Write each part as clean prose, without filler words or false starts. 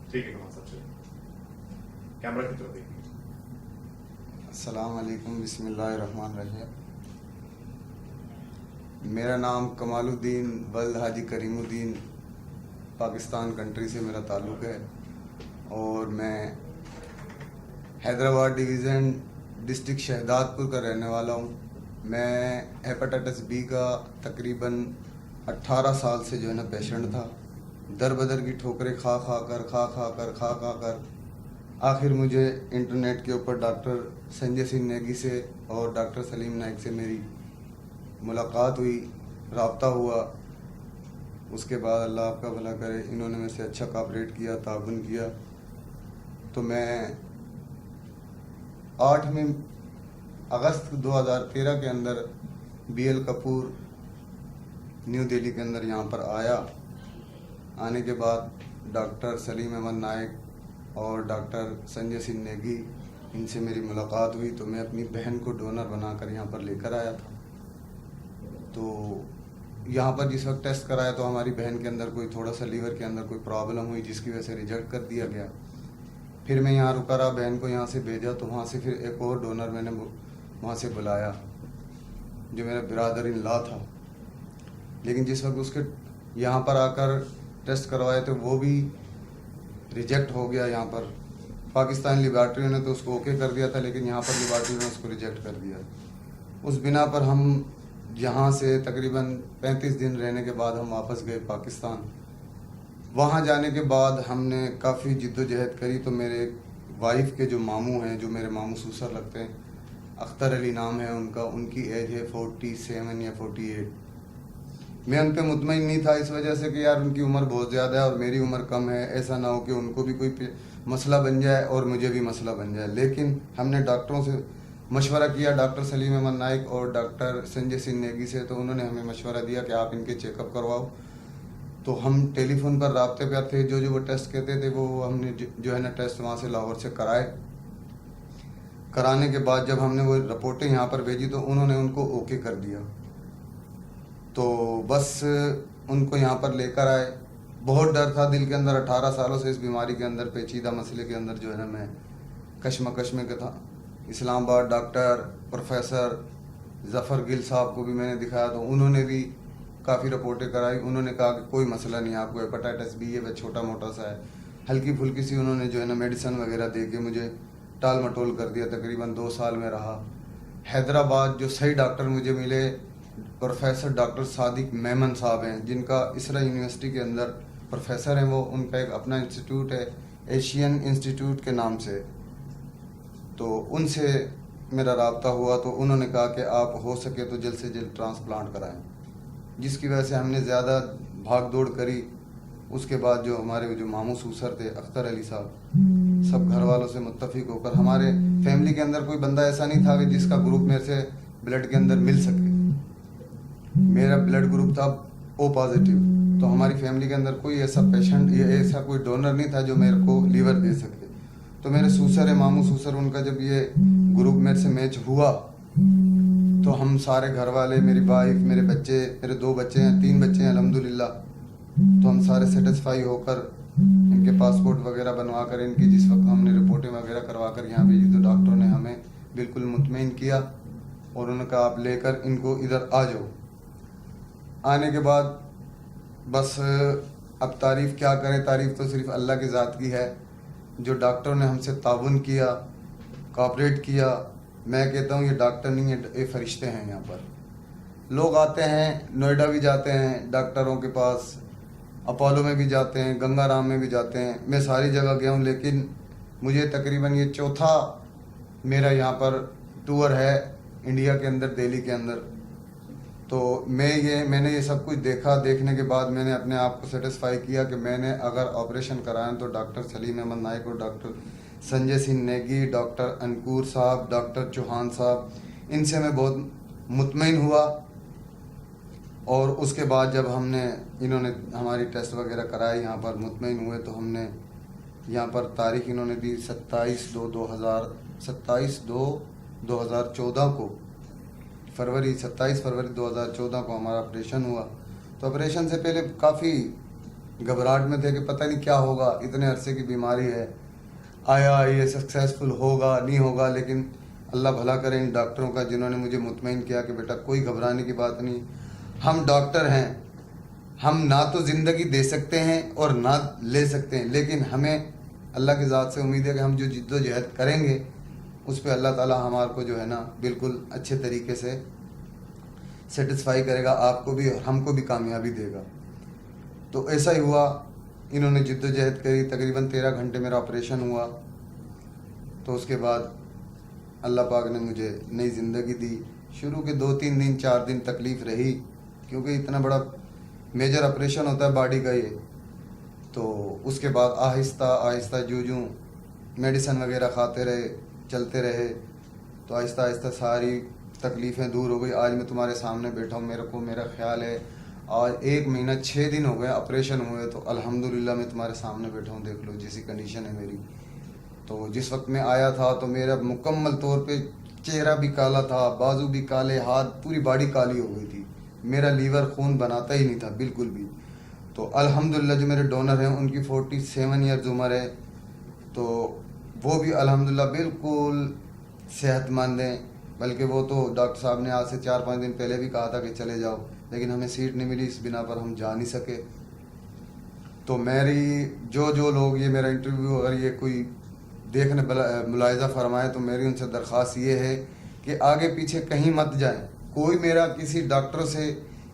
ठीक है कमाल साहब, चलिए कैमरा की तरफ देखिए। अस्सलाम वालेकुम, बिस्मिल्लाहिर्रहमानिर्रहीम। मेरा नाम कमालुद्दीन वल्द हाजी करीमुद्दीन, पाकिस्तान कंट्री से मेरा ताल्लुक़ है और मैं हैदराबाद डिवीज़न डिस्ट्रिक्ट शहदादपुर का रहने वाला हूँ। मैं हेपेटाइटिस बी का तकरीबन 18 साल से जो है ना पेशेंट था। दर बदर की ठोकरें खा कर आखिर मुझे इंटरनेट के ऊपर डॉक्टर संजय सिंह नेगी से और डॉक्टर सलीम नाइक से मेरी मुलाकात हुई, राब्ता हुआ। उसके बाद अल्लाह आपका भला करे, इन्होंने मेरे से अच्छा कोऑपरेट किया, ताउन किया। तो मैं 8 अगस्त 2013 के अंदर BL कपूर न्यू दिल्ली के अंदर यहाँ पर आया। आने के बाद डॉक्टर सलीम अहमद नाइक और डॉक्टर संजय सिंह नेगी, इनसे मेरी मुलाकात हुई। तो मैं अपनी बहन को डोनर बनाकर यहाँ पर लेकर आया था। तो यहाँ पर जिस वक्त टेस्ट कराया तो हमारी बहन के अंदर कोई थोड़ा सा लीवर के अंदर कोई प्रॉब्लम हुई, जिसकी वजह से रिजेक्ट कर दिया गया। फिर मैं यहाँ रुका रहा, बहन को यहाँ से भेजा, तो वहाँ से फिर एक और डोनर मैंने वहाँ से बुलाया जो मेरा बिरादर इन लॉ था। लेकिन जिस वक्त उसके यहाँ पर आकर टेस्ट करवाए तो वो भी रिजेक्ट हो गया। यहाँ पर पाकिस्तान लेबॉर्ट्री ने तो उसको ओके कर दिया था, लेकिन यहाँ पर लेबॉर्ट्री ने उसको रिजेक्ट कर दिया। उस बिना पर हम यहाँ से तकरीबन 35 दिन रहने के बाद हम वापस गए पाकिस्तान। वहाँ जाने के बाद हमने काफ़ी जिद्दोजहद करी। तो मेरे वाइफ के जो मामू हैं, जो मेरे मामू सूसर लगते हैं, अख्तर अली नाम है उनका, उनकी एज है 47 या 48। मैं उन पर मुतमईन नहीं था इस वजह से कि यार उनकी उम्र बहुत ज़्यादा है और मेरी उम्र कम है, ऐसा ना हो कि उनको भी कोई मसला बन जाए और मुझे भी मसला बन जाए। लेकिन हमने डॉक्टरों से मशवरा किया, डॉक्टर सलीम अहमद नाइक और डॉक्टर संजय सिंह नेगी से। तो उन्होंने हमें मशवरा दिया कि आप इनके चेकअप करवाओ। तो हम टेलीफोन पर राब्ते पर थे, जो वो टेस्ट कहते थे वो हमने जो है ना टेस्ट वहाँ से लाहौर से कराए। कराने के बाद जब हमने वो रिपोर्टें यहाँ पर भेजी तो उन्होंने उनको ओके कर दिया। तो बस उनको यहाँ पर लेकर आए। बहुत डर था दिल के अंदर, 18 सालों से इस बीमारी के अंदर, पेचीदा मसले के अंदर जो है ना मैं कशमकश में था। इस्लामाबाद डॉक्टर प्रोफेसर ज़फ़र गिल साहब को भी मैंने दिखाया, तो उन्होंने भी काफ़ी रिपोर्टें कराई। उन्होंने कहा कि कोई मसला नहीं, आपको हेपेटाइटिस बी है, वह छोटा मोटा सा है, हल्की फुल्की सी। उन्होंने जो है ना मेडिसिन वगैरह दे के मुझे टाल मटोल कर दिया। तकरीबन 2 साल में रहा। हैदराबाद जो सही डॉक्टर मुझे मिले, प्रोफेसर डॉक्टर सादिक मेमन साहब हैं, जिनका इसरा यूनिवर्सिटी के अंदर प्रोफेसर हैं। वो उनका एक अपना इंस्टीट्यूट है, एशियन इंस्टीट्यूट के नाम से। तो उनसे मेरा राब्ता हुआ, तो उन्होंने कहा कि आप हो सके तो जल्द से जल्द ट्रांसप्लांट कराएं, जिसकी वजह से हमने ज़्यादा भाग दौड़ करी। उसके बाद जो हमारे जो मामू सूसर थे अख्तर अली साहब, सब घर वालों से मुत्तफिक होकर, हमारे फैमिली के अंदर कोई बंदा ऐसा नहीं था कि जिसका ग्रुप मेरे से ब्लड के अंदर मिल सके। मेरा ब्लड ग्रुप था O पॉजिटिव। तो हमारी फैमिली के अंदर कोई ऐसा पेशेंट या ऐसा कोई डोनर नहीं था जो मेरे को लीवर दे सके। तो मेरे सूसर है, मामू सूसर, उनका जब ये ग्रुप मेरे से मैच हुआ तो हम सारे घर वाले, मेरी वाइफ, मेरे बच्चे, मेरे 2 बच्चे हैं, 3 बच्चे हैं अल्हम्दुलिल्लाह। तो हम सारे सेटिस्फाई होकर इनके पासपोर्ट वगैरह बनवा कर, इनकी जिस वक्त हमने रिपोर्टें वगैरह करवा कर यहाँ भेजी, तो डॉक्टरों ने हमें बिल्कुल मुतमईन किया और उन्होंने कहा आप लेकर इनको इधर आ जाओ। आने के बाद बस अब तारीफ़ क्या करें, तारीफ़ तो सिर्फ अल्लाह की ज़ात की है। जो डॉक्टरों ने हमसे ताउन किया, कोऑपरेट किया, मैं कहता हूँ ये डॉक्टर नहीं है, ये फरिश्ते हैं। यहाँ पर लोग आते हैं, नोएडा भी जाते हैं डॉक्टरों के पास, अपोलो में भी जाते हैं, गंगाराम में भी जाते हैं, मैं सारी जगह गया हूँ। लेकिन मुझे तकरीबन ये चौथा मेरा यहाँ पर टूर है इंडिया के अंदर, दिल्ली के अंदर। तो मैंने ये सब कुछ देखा। देखने के बाद मैंने अपने आप को सेटिस्फाई किया कि मैंने अगर ऑपरेशन कराया तो डॉक्टर सलीम अहमद नाइक और डॉक्टर संजय सिंह नेगी, डॉक्टर अंकुर साहब, डॉक्टर चौहान साहब, इनसे मैं बहुत मुतमईन हुआ। और उसके बाद जब इन्होंने हमारी टेस्ट वगैरह कराए, यहाँ पर मुतमईन हुए, तो हमने यहाँ पर तारीख इन्होंने दी 27/2/2014 को, 27 फरवरी 2014 को हमारा ऑपरेशन हुआ। तो ऑपरेशन से पहले काफ़ी घबराहट में थे कि पता नहीं क्या होगा, इतने अरसे की बीमारी है, आया ये सक्सेसफुल होगा नहीं होगा, लेकिन अल्लाह भला करे इन डॉक्टरों का जिन्होंने मुझे मुतमईन किया कि बेटा कोई घबराने की बात नहीं, हम डॉक्टर हैं, हम ना तो ज़िंदगी दे सकते हैं और ना ले सकते हैं, लेकिन हमें अल्लाह की ज़ात से उम्मीद है कि हम जो जिद्दोजहद करेंगे उस पर अल्लाह ताला हमारे को जो है ना बिल्कुल अच्छे तरीके से सेटिस्फाई करेगा, आपको भी और हमको भी कामयाबी देगा। तो ऐसा ही हुआ, इन्होंने जिद्दोजहद करी, तकरीबन 13 घंटे मेरा ऑपरेशन हुआ। तो उसके बाद अल्लाह पाक ने मुझे नई ज़िंदगी दी। शुरू के 2-3 दिन 4 दिन तकलीफ़ रही, क्योंकि इतना बड़ा मेजर ऑपरेशन होता है बॉडी का ये। तो उसके बाद आहिस्ता आहिस्ता जो मेडिसिन वगैरह खाते रहे, चलते रहे, तो आहिस्ता आहिस्ता सारी तकलीफ़ें दूर हो गई। आज मैं तुम्हारे सामने बैठा हूँ, मेरा ख्याल है आज 1 महीना 6 दिन हो गए ऑपरेशन हुए, तो अल्हम्दुलिल्लाह मैं तुम्हारे सामने बैठा हूँ, देख लो जैसी कंडीशन है मेरी। तो जिस वक्त मैं आया था तो मेरा मुकम्मल तौर पे चेहरा भी काला था, बाजू भी काले, हाथ, पूरी बॉडी काली हो गई थी, मेरा लीवर खून बनाता ही नहीं था बिल्कुल भी। तो अल्हम्दुलिल्लाह जो मेरे डोनर हैं उनकी 47 ईयर्स उम्र है, तो वो भी अल्हम्दुलिल्लाह बिल्कुल सेहतमंद हैं। बल्कि वो तो डॉक्टर साहब ने आज से 4-5 दिन पहले भी कहा था कि चले जाओ, लेकिन हमें सीट नहीं मिली, इस बिना पर हम जा नहीं सके। तो मेरी जो लोग ये मेरा इंटरव्यू अगर ये कोई देखने मुलाहिज़ा फरमाए तो मेरी उनसे दरख्वास्त ये है कि आगे पीछे कहीं मत जाएं। कोई मेरा किसी डॉक्टर से,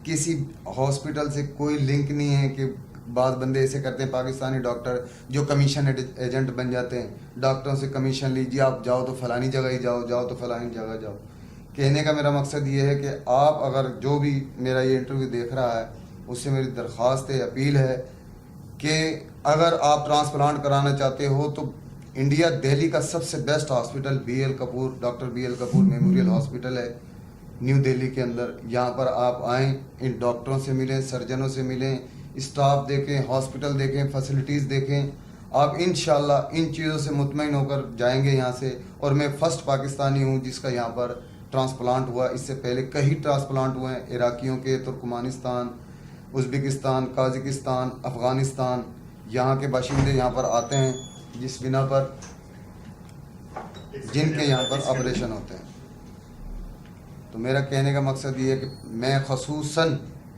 किसी हॉस्पिटल से कोई लिंक नहीं है कि बाद बंदे ऐसे करते हैं पाकिस्तानी डॉक्टर जो कमीशन एजेंट बन जाते हैं, डॉक्टरों से कमीशन लीजिए, आप जाओ तो फ़लानी जगह ही जाओ, जाओ तो फ़लानी जगह जाओ। कहने का मेरा मकसद ये है कि आप अगर जो भी मेरा ये इंटरव्यू देख रहा है उससे मेरी दरख्वास्त है, अपील है कि अगर आप ट्रांसप्लांट कराना चाहते हो तो इंडिया दिल्ली का सबसे best hospital doctor BL Kapoor memorial hospital है न्यू दिल्ली के अंदर। यहाँ पर आप आएँ, इन डॉक्टरों से मिलें, सर्जनों से मिलें, स्टाफ देखें, हॉस्पिटल देखें, फैसिलिटीज़ देखें। आप इंशाल्लाह इन चीज़ों से मुतमईन होकर जाएंगे यहाँ से। और मैं फ़र्स्ट पाकिस्तानी हूँ जिसका यहाँ पर ट्रांसप्लांट हुआ। इससे पहले कई ट्रांसप्लांट हुए हैं इराकियों के, तुर्कमानिस्तान, उज़्बेकिस्तान, काज़ाकिस्तान, अफ़गानिस्तान। यहाँ के बाशिंदे यहाँ पर आते हैं जिस बिना पर जिनके यहाँ पर ऑपरेशन होते हैं। तो मेरा कहने का मकसद ये है कि मैं ख़ुसूसन,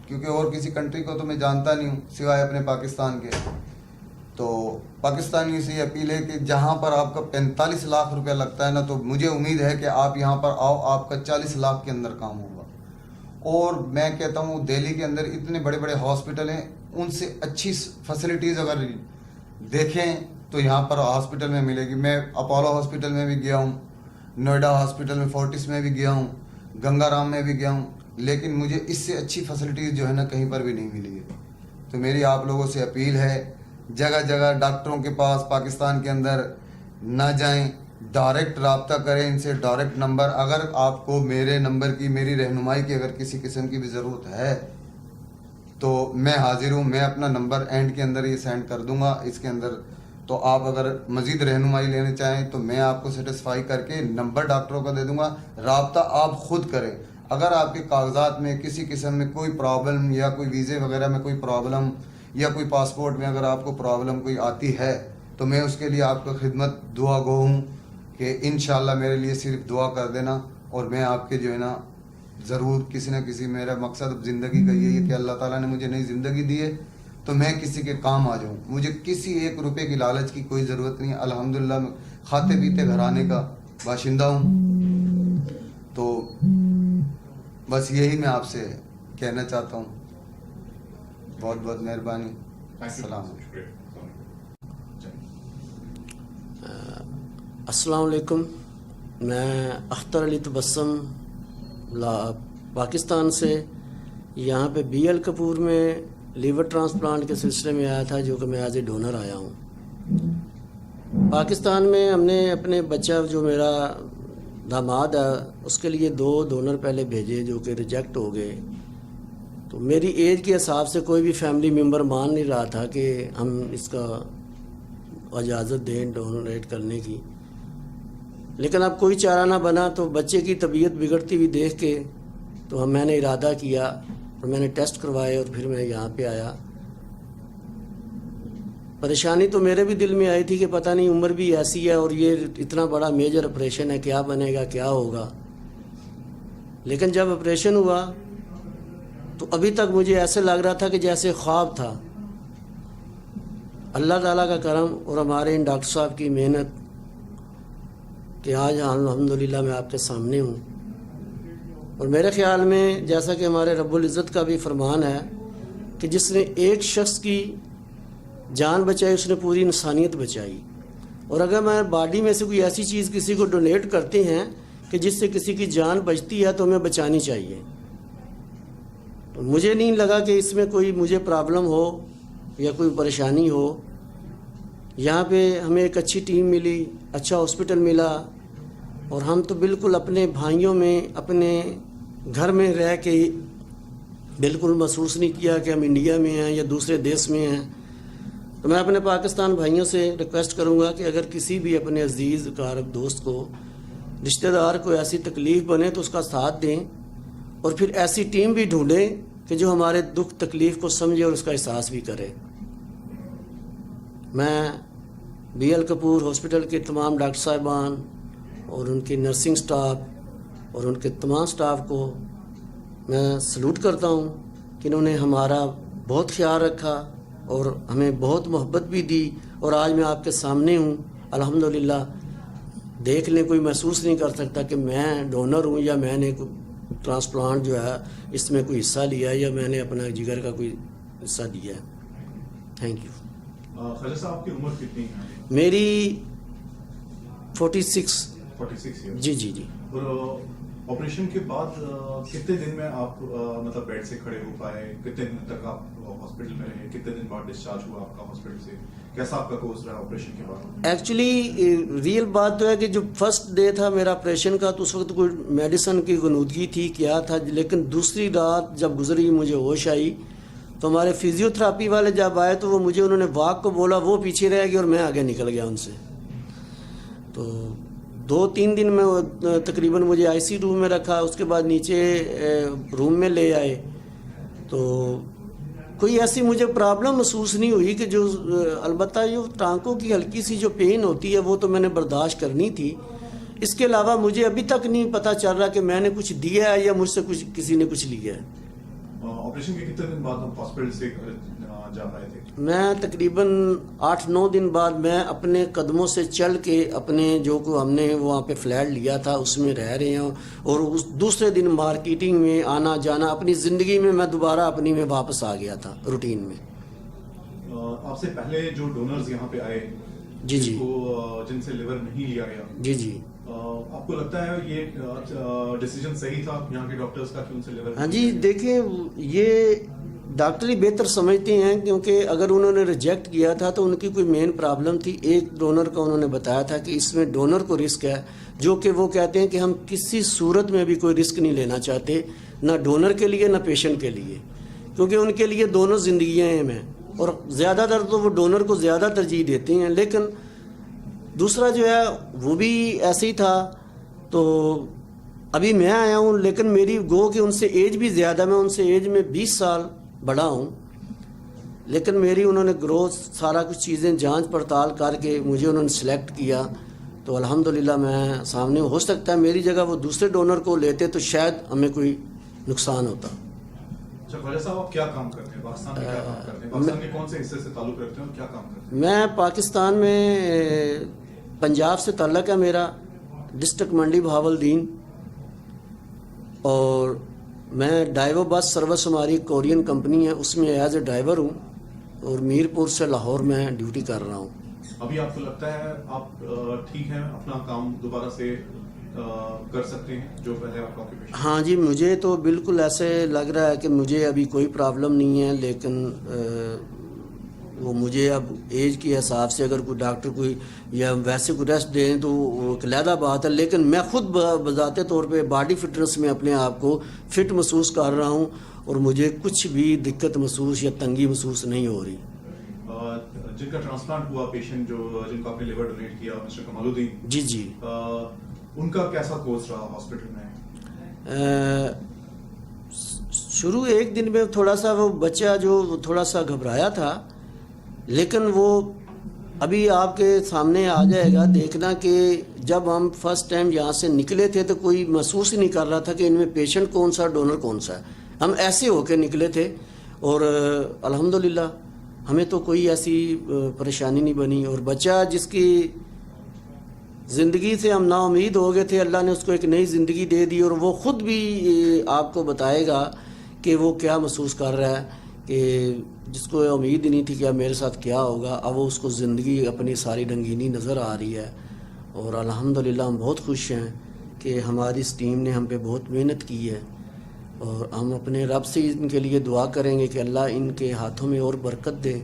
क्योंकि और किसी कंट्री को तो मैं जानता नहीं हूँ सिवाय अपने पाकिस्तान के, तो पाकिस्तानियों से ये अपील है कि जहाँ पर आपका 45 लाख रुपया लगता है ना, तो मुझे उम्मीद है कि आप यहाँ पर आओ, आपका 40 लाख के अंदर काम होगा। और मैं कहता हूँ दिल्ली के अंदर इतने बड़े बड़े हॉस्पिटल हैं, उनसे अच्छी फैसिलिटीज़ अगर देखें तो यहाँ पर हॉस्पिटल में मिलेगी। मैं अपोलो हॉस्पिटल में भी गया हूँ, नोएडा हॉस्पिटल में, फोर्टिस में भी गया हूँ, गंगाराम में भी गया हूँ, लेकिन मुझे इससे अच्छी फैसिलिटीज़ जो है ना कहीं पर भी नहीं मिली है। तो मेरी आप लोगों से अपील है, जगह जगह डॉक्टरों के पास पाकिस्तान के अंदर ना जाएं, डायरेक्ट रब्ता करें इनसे, डायरेक्ट नंबर। अगर आपको मेरे नंबर की, मेरी रहनुमाई की अगर किसी किस्म की भी ज़रूरत है तो मैं हाजिर हूँ। मैं अपना नंबर एंड के अंदर ये सेंड कर दूँगा इसके अंदर। तो आप अगर मज़ीद रहनुमाई लेने चाहें तो मैं आपको सेटिस्फाई करके नंबर डॉक्टरों का दे दूँगा, रब्ता आप ख़ुद करें। अगर आपके कागजात में किसी किस्म में कोई प्रॉब्लम या कोई वीज़े वगैरह में कोई प्रॉब्लम या कोई पासपोर्ट में अगर आपको प्रॉब्लम कोई आती है तो मैं उसके लिए आपका खिदमत दुआ गो हूँ कि इंशाल्लाह मेरे लिए सिर्फ दुआ कर देना। और मैं आपके जो है ना ज़रूर किसी न किसी, मेरा मकसद ज़िंदगी का यही है कि अल्लाह ताला ने मुझे नई ज़िंदगी दी है तो मैं किसी के काम आ जाऊँ। मुझे किसी 1 रुपये की लालच की कोई ज़रूरत नहीं है। अल्हम्दुलिल्लाह मैं खाते पीते घराने का बाशिंदा हूँ। तो बस यही मैं आपसे कहना चाहता हूँ। बहुत बहुत मेहरबानी। अस्सलाम अस्सलाम वालेकुम। मैं अख्तर अली तबस्सुम पाकिस्तान से यहाँ पे BL कपूर में लीवर ट्रांसप्लांट के सिलसिले में आया था, जो कि मैं एज ए डोनर आया हूँ। पाकिस्तान में हमने अपने बच्चा जो मेरा दामाद है उसके लिए 2 डोनर पहले भेजे जो कि रिजेक्ट हो गए। तो मेरी एज के हिसाब से कोई भी फैमिली मेम्बर मान नहीं रहा था कि हम इसका इजाज़त दें डोनेट करने की, लेकिन अब कोई चारा ना बना। तो बच्चे की तबीयत बिगड़ती हुई देख के तो मैंने इरादा किया और मैंने टेस्ट करवाए और फिर मैं यहाँ पे आया। پریشانی تو میرے بھی دل میں آئی تھی کہ پتہ نہیں عمر بھی ایسی ہے اور یہ اتنا بڑا میجر آپریشن ہے، کیا بنے گا کیا ہوگا. لیکن جب آپریشن ہوا تو ابھی تک مجھے ایسے لگ رہا تھا کہ جیسے خواب تھا. اللہ تعالیٰ کا کرم اور ہمارے ان ڈاکٹر صاحب کی محنت کہ آج الحمدللہ میں آپ کے سامنے ہوں. اور میرے خیال میں جیسا کہ ہمارے رب العزت کا بھی فرمان ہے کہ جس نے ایک شخص کی جان بچائی اس نے پوری انسانیت بچائی. اور اگر میں باڈی میں سے کوئی ایسی چیز کسی کو ڈونیٹ کرتے ہیں کہ جس سے کسی کی جان بچتی ہے تو ہمیں بچانی چاہیے. تو مجھے نہیں لگا کہ اس میں کوئی مجھے پرابلم ہو یا کوئی پریشانی ہو. یہاں پہ ہمیں ایک اچھی ٹیم ملی، اچھا ہاسپٹل ملا، اور ہم تو بالکل اپنے بھائیوں میں اپنے گھر میں رہ کے بالکل محسوس نہیں کیا کہ ہم انڈیا میں ہیں یا دوسرے دیش میں ہیں. تو میں اپنے پاکستان بھائیوں سے ریکویسٹ کروں گا کہ اگر کسی بھی اپنے عزیز اقارب دوست کو، رشتہ دار کو ایسی تکلیف بنے تو اس کا ساتھ دیں، اور پھر ایسی ٹیم بھی ڈھونڈیں کہ جو ہمارے دکھ تکلیف کو سمجھے اور اس کا احساس بھی کرے. میں بی ایل کپور ہاسپٹل کے تمام ڈاکٹر صاحبان اور ان کی نرسنگ سٹاف اور ان کے تمام سٹاف کو میں سلوٹ کرتا ہوں کہ انہوں نے ہمارا بہت خیال رکھا اور ہمیں بہت محبت بھی دی. اور آج میں آپ کے سامنے ہوں الحمدللہ. دیکھ لیں، کوئی محسوس نہیں کر سکتا کہ میں ڈونر ہوں یا میں نے ٹرانسپلانٹ جو ہے اس میں کوئی حصہ لیا ہے یا میں نے اپنا جگر کا کوئی حصہ دیا ہے. Thank you. خواجہ صاحب آپ کی عمر کتنی ہے؟ میری 46. 46 ایئر. جی جی جی. اور آپریشن کے بعد کتنے دن میں آپ مطلب بیڈ سے کھڑے ہو پائے؟ کتنے دن تک آپ ہاسپٹل میں رہے؟ کتنے دن بعد ڈسچارج ہوا آپ کا ہاسپٹل سے؟ کیسا آپ کا کورس رہا آپریشن کے بعد؟ ایکچولی ریئل بات تو ہے کہ جو فرسٹ ڈے تھا میرا آپریشن کا تو اس وقت کوئی میڈیسن کی غنودگی تھی کیا تھا، لیکن دوسری رات جب گزری مجھے ہوش آئی تو ہمارے فزیو تھراپی والے جب آئے تو وہ مجھے انہوں نے واک کو بولا، وہ پیچھے رہ گئے اور میں آگے نکل گیا ان سے. تو 2-3 دن میں تقریباً مجھے آئی سی روم میں رکھا، اس کے بعد نیچے روم میں لے آئے. تو کوئی ایسی مجھے پرابلم محسوس نہیں ہوئی کہ جو البتہ جو ٹانکوں کی ہلکی سی جو پین ہوتی ہے وہ تو میں نے برداشت کرنی تھی. اس کے علاوہ مجھے ابھی تک نہیں پتہ چل رہا کہ میں نے کچھ دیا ہے یا مجھ سے کچھ کسی نے کچھ لیا ہے. آپریشن کے کتنے دن بعد ہم ہاسپٹل سے جا پائے تھے؟ میں تقریباً 8-9 دن بعد میں اپنے قدموں سے چل کے اپنے جو کو ہم نے وہاں پہ فلیٹ لیا تھا اس میں رہ رہے ہیں، اور اس دوسرے دن مارکیٹنگ میں آنا جانا اپنی زندگی میں دوبارہ اپنی میں واپس آ گیا تھا روٹین میں. آپ سے پہلے جو ڈونرز یہاں پہ آئے جی جی جن سے لیور نہیں لیا گیا، جی جی، آپ کو لگتا ہے یہ ڈیسیجن صحیح تھا یہاں کے ڈاکٹرز کا کہ ان سے لیور؟ ہاں جی، دیکھیں یہ ڈاکٹر ہی بہتر سمجھتے ہیں، کیونکہ اگر انہوں نے ریجیکٹ کیا تھا تو ان کی کوئی مین پرابلم تھی. ایک ڈونر کا انہوں نے بتایا تھا کہ اس میں ڈونر کو رسک ہے، جو کہ وہ کہتے ہیں کہ ہم کسی صورت میں بھی کوئی رسک نہیں لینا چاہتے، نہ ڈونر کے لیے نہ پیشنٹ کے لیے، کیونکہ ان کے لیے دونوں زندگیاں ہیں. اور زیادہ تر تو وہ ڈونر کو زیادہ ترجیح دیتے ہیں. لیکن دوسرا جو ہے وہ بھی ایسے ہی تھا. تو ابھی میں آیا ہوں لیکن میری گو کہ ان سے ایج بھی زیادہ، میں ان سے ایج میں 20 سال بڑا ہوں، لیکن میری انہوں نے گروتھ سارا کچھ چیزیں جانچ پڑتال کر کے مجھے انہوں نے سلیکٹ کیا. تو الحمدللہ میں سامنے ہو سکتا ہے میری جگہ وہ دوسرے ڈونر کو لیتے تو شاید ہمیں کوئی نقصان ہوتا. اچھا خواجہ صاحب آپ کیا کام کرتے ہیں پاکستان میں؟ کیا کام کرتے ہیں پاکستان کے کون سے حصے سے تعلق رکھتے ہیں اور کیا کام کرتے ہیں؟ میں پاکستان میں پنجاب سے تعلق ہے میرا، ڈسٹرکٹ منڈی بہاولدین، اور میں ڈائیو بس سروس ہماری کورین کمپنی ہے اس میں ایز اے ڈرائیور ہوں، اور میرپور سے لاہور میں ڈیوٹی کر رہا ہوں. ابھی آپ کو لگتا ہے آپ ٹھیک ہیں، اپنا کام دوبارہ سے کر سکتے ہیں جو پہلے آپ کا آکیوپیشن؟ ہاں جی، مجھے تو بالکل ایسے لگ رہا ہے کہ مجھے ابھی کوئی پرابلم نہیں ہے. لیکن وہ مجھے اب ایج کے حساب سے اگر کوئی ڈاکٹر کوئی یا ویسے کوئی ریسٹ دیں تو وہ ایک علیحدہ بات ہے، لیکن میں خود بذات طور پہ باڈی فٹنس میں اپنے آپ کو فٹ محسوس کر رہا ہوں اور مجھے کچھ بھی دقت محسوس یا تنگی محسوس نہیں ہو رہی. جن کا ٹرانسپلانٹ ہوا پیشنٹ جن کا آپ نے لیور ڈونیٹ کیا، مسٹر کمال الدین جی جی، ان کا کیسا کورس رہا ہاسپٹل میں؟ شروع ایک دن میں تھوڑا سا وہ بچہ جو تھوڑا سا گھبرایا تھا، لیکن وہ ابھی آپ کے سامنے آ جائے گا دیکھنا کہ جب ہم فرسٹ ٹائم یہاں سے نکلے تھے تو کوئی محسوس ہی نہیں کر رہا تھا کہ ان میں پیشنٹ کون سا ڈونر کون سا ہے. ہم ایسے ہو کے نکلے تھے اور الحمدللہ ہمیں تو کوئی ایسی پریشانی نہیں بنی. اور بچہ جس کی زندگی سے ہم نا امید ہو گئے تھے, اللہ نے اس کو ایک نئی زندگی دے دی, اور وہ خود بھی آپ کو بتائے گا کہ وہ کیا محسوس کر رہا ہے, کہ جس کو امید ہی نہیں تھی کہ اب میرے ساتھ کیا ہوگا, اب وہ اس کو زندگی اپنی ساری رنگینی نظر آ رہی ہے. اور الحمدللہ ہم بہت خوش ہیں کہ ہماری اس ٹیم نے ہم پہ بہت محنت کی ہے, اور ہم اپنے رب سے ان کے لیے دعا کریں گے کہ اللہ ان کے ہاتھوں میں اور برکت دے,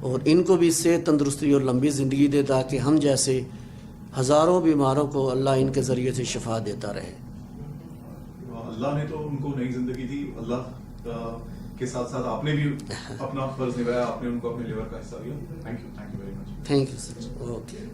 اور ان کو بھی صحت, تندرستی اور لمبی زندگی دے, تاکہ ہم جیسے ہزاروں بیماروں کو اللہ ان کے ذریعے سے شفا دیتا رہے. اللہ نے تو ان کو نئی زندگی دی, اللہ کے ساتھ ساتھ آپ نے بھی اپنا فرض نبھایا, آپ نے ان کو اپنے لیور کا حصہ دیا. Thank you very much. Thank you sir. Okay.